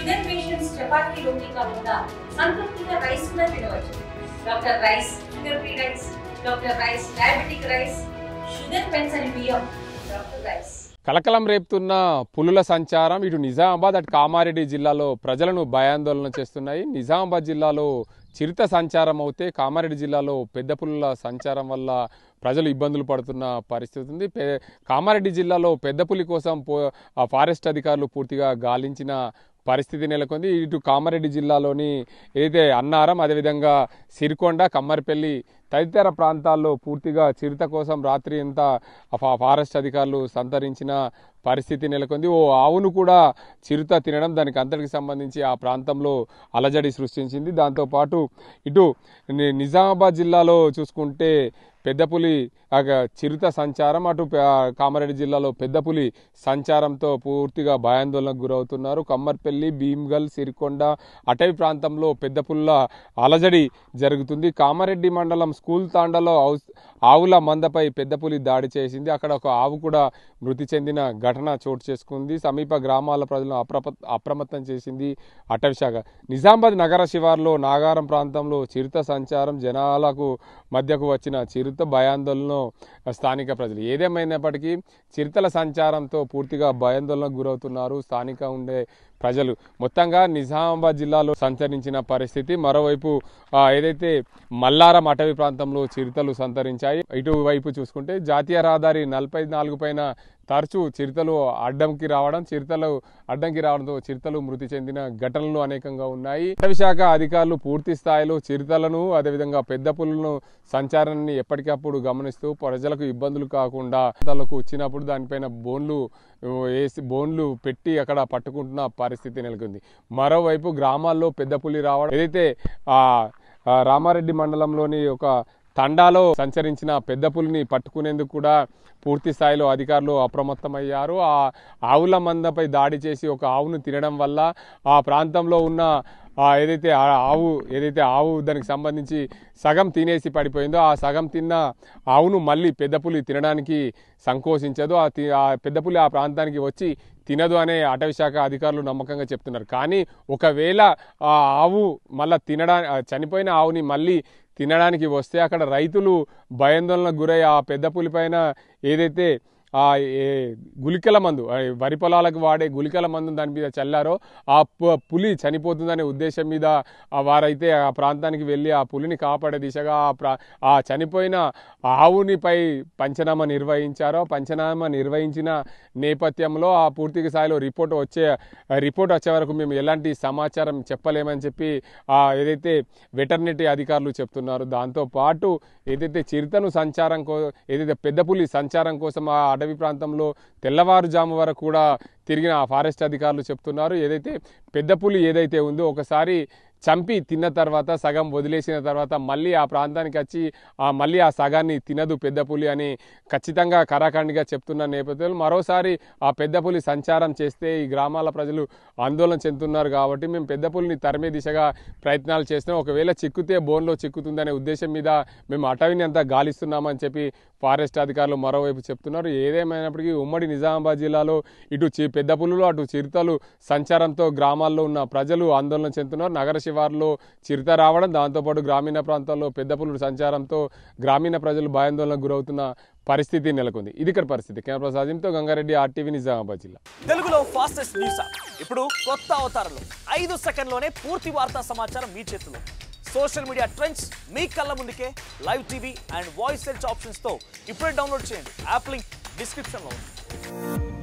Sugar patients chapati రోటీ కాకుండా సంతృప్తిగా rice కూడా తినవచ్చు. Doctor rice, sugar free rice, doctor rice, diabetic rice, sugar పెన్సని బియ్యం, డాక్టర్ రైస్. కలకలం రేపుతున్న పులుల సంచారం ఇటు నిజామాబాద్ అటు కామారెడ్డి జిల్లాలో ప్రజలను భయాందోళన చేస్తున్నాయి. నిజామాబాద్ జిల్లాలో చిరుత సంచారం అవుతే కామారెడ్డి జిల్లాలో పెద్ద పులుల సంచారం వల్ల ప్రజలు ఇబ్బందులు పడుతున్న పరిస్థితి ఉంది. కామారెడ్డి జిల్లాలో పెద్ద పులి కోసం ఫారెస్ట్ అధికారులు పూర్తిగా గాలించిన పరిస్థితి నెలకొంది. ఇటు కామారెడ్డి జిల్లాలోని ఏదైతే అన్నారం, అదేవిధంగా సిరికొండ, కమ్మరిపల్లి తదితర ప్రాంతాల్లో పూర్తిగా చిరుత కోసం రాత్రి అంతా ఫారెస్ట్ అధికారులు సంతరించిన పరిస్థితి నెలకొంది. ఓ ఆవును కూడా చిరుత తినడం, దానికి అంతటికి సంబంధించి ఆ ప్రాంతంలో అలజడి సృష్టించింది. దాంతోపాటు ఇటు నిజామాబాద్ జిల్లాలో చూసుకుంటే పెద్దపులి చిరుత సంచారం, అటు కామారెడ్డి జిల్లాలో పెద్దపులి సంచారంతో పూర్తిగా భయాందోళనకు గురవుతున్నారు. కమ్మర్పల్లి, భీమ్గల్, సిరికొండ అటవీ ప్రాంతంలో పెద్దపుల్ల అలజడి జరుగుతుంది. కామారెడ్డి మండలం స్కూల్ తాండాలో ఆవుల మందపై పెద్దపులి దాడి చేసింది. అక్కడ ఒక ఆవు కూడా మృతి చెందిన ఘటన చోటు చేసుకుంది. సమీప గ్రామాల ప్రజలను అప్రమత్తం చేసింది అటవీ శాఖ. నిజామాబాద్ నగర శివార్లో నాగారం ప్రాంతంలో చిరుత సంచారం, జనాలకు మధ్యకు వచ్చిన చిరుత భయాందోళనలో స్థానిక ప్రజలు. ఏదేమైనప్పటికీ చిరుతల సంచారంతో పూర్తిగా భయాందోళనకు గురవుతున్నారు స్థానిక ఉండే ప్రజలు. మొత్తంగా నిజామాబాద్ జిల్లాలో సంచరించిన పరిస్థితి. మరోవైపు ఏదైతే మల్లారం అటవీ ప్రాంతంలో చిరుతలు సంతరించాయి. ఇటువైపు చూసుకుంటే జాతీయ రహదారి 44 పైన తరచూ చిరుతలు అడ్డంకి రావడంతో చిరుతలు మృతి చెందిన ఘటనలు అనేకంగా ఉన్నాయి. అటవీ శాఖ అధికారులు పూర్తి స్థాయిలో చిరుతలను, అదేవిధంగా పెద్ద పులులను సంచారాన్ని ఎప్పటికప్పుడు గమనిస్తూ ప్రజలకు ఇబ్బందులు కాకుండా ప్రాంతాలకు వచ్చినప్పుడు దానిపైన బోన్లు పెట్టి అక్కడ పట్టుకుంటున్న పరిస్థితి నెలకొంది. మరోవైపు గ్రామాల్లో పెద్ద పులి రావడం, ఏదైతే రామారెడ్డి మండలంలోని ఒక తండాలో సంచరించిన పెద్ద పులిని పట్టుకునేందుకు కూడా పూర్తి స్థాయిలో అధికారులు అప్రమత్తమయ్యారు. ఆ ఆవుల మందపై దాడి చేసి ఒక ఆవును తినడం వల్ల ఆ ప్రాంతంలో ఉన్న ఏదైతే ఆవు దానికి సంబంధించి సగం తినేసి పడిపోయిందో ఆ సగం తిన్న ఆవును మళ్ళీ పెద్దపులి తినడానికి సంకోచించదు. ఆ పెద్దపులి ఆ ప్రాంతానికి వచ్చి తినదు అనే అటవీ శాఖ అధికారులు నమ్మకంగా చెప్తున్నారు. కానీ ఒకవేళ ఆ ఆవు మళ్ళీ చనిపోయిన ఆవుని మళ్ళీ తినడానికి వస్తే అక్కడ రైతులు భయాందోళనకు గురై ఆ పెద్ద పులి పైన ఏదైతే గుళికల మందు, వరి పొలాలకు వాడే గుళికల మందు దాని మీద చల్లారో ఆ పులి చనిపోతుందనే ఉద్దేశం మీద వారైతే ఆ ప్రాంతానికి వెళ్ళి ఆ పులిని కాపాడే దిశగా ఆ చనిపోయిన ఆవునిపై పంచనామా నిర్వహించిన నేపథ్యంలో ఆ పూర్తి స్థాయిలో రిపోర్ట్ వచ్చే వరకు మేము ఎలాంటి సమాచారం చెప్పలేమని చెప్పి ఏదైతే వెటర్నరీ అధికారులు చెప్తున్నారు. దాంతోపాటు ఏదైతే చిరుతను ఏదైతే పెద్ద పులి సంచారం కోసం ఆ అటవీ ప్రాంతంలో తెల్లవారుజాము వరకు కూడా తిరిగిన ఆ ఫారెస్ట్ అధికారులు చెప్తున్నారు. ఏదైతే పెద్ద పులి ఏదైతే ఉందో ఒకసారి చంపి తిన్న తర్వాత సగం వదిలేసిన తర్వాత మళ్ళీ ఆ ప్రాంతానికి వచ్చి మళ్ళీ ఆ సగాన్ని తినదు పెద్ద పులి అని ఖచ్చితంగా కరాఖండిగా చెప్తున్న నేపథ్యంలో మరోసారి ఆ పెద్ద పులి సంచారం చేస్తే ఈ గ్రామాల ప్రజలు ఆందోళన చెందుతున్నారు. కాబట్టి మేము పెద్ద పులిని తరిమే దిశగా ప్రయత్నాలు చేస్తున్నాం. ఒకవేళ చిక్కుతే బోన్లో చిక్కుతుందనే ఉద్దేశం మీద మేము అటవీని అంతా గాలిస్తున్నామని చెప్పి ఫారెస్ట్ అధికారులు మరోవైపు చెప్తున్నారు. ఏదేమైనప్పటికీ ఉమ్మడి నిజామాబాద్ జిల్లాలో ఇటు పెద్ద పులులు అటు చిరుతలు సంచారంతో గ్రామాల్లో ఉన్న ప్రజలు ఆందోళన చెందుతున్నారు. నగర శివార్లో చిరుత రావడం, దాంతోపాటు గ్రామీణ ప్రాంతాల్లో పెద్ద పులుల సంచారంతో గ్రామీణ ప్రజలు భయాందోళనకు గురవుతున్న పరిస్థితి నెలకొంది. ఇది ఇక్కడ పరిస్థితి. కెమెరా సాజింతో గంగారెడ్డి, RTV, నిజామాబాద్ జిల్లా. తెలుగులో ఫాస్టెస్ట్ న్యూస్ ఇప్పుడు కొత్త అవతారంలో 5 సెకండ్లోనే పూర్తి వార్తా సమాచారం మీ చేతిలో. సోషల్ మీడియా ట్రెండ్స్ మీ కళ్ళ ముందుకే live TV and voice search ఆప్షన్స్తో ఇప్పుడే డౌన్లోడ్ చేయండి. యాప్ లింక్ డిస్క్రిప్షన్లో ఉంది.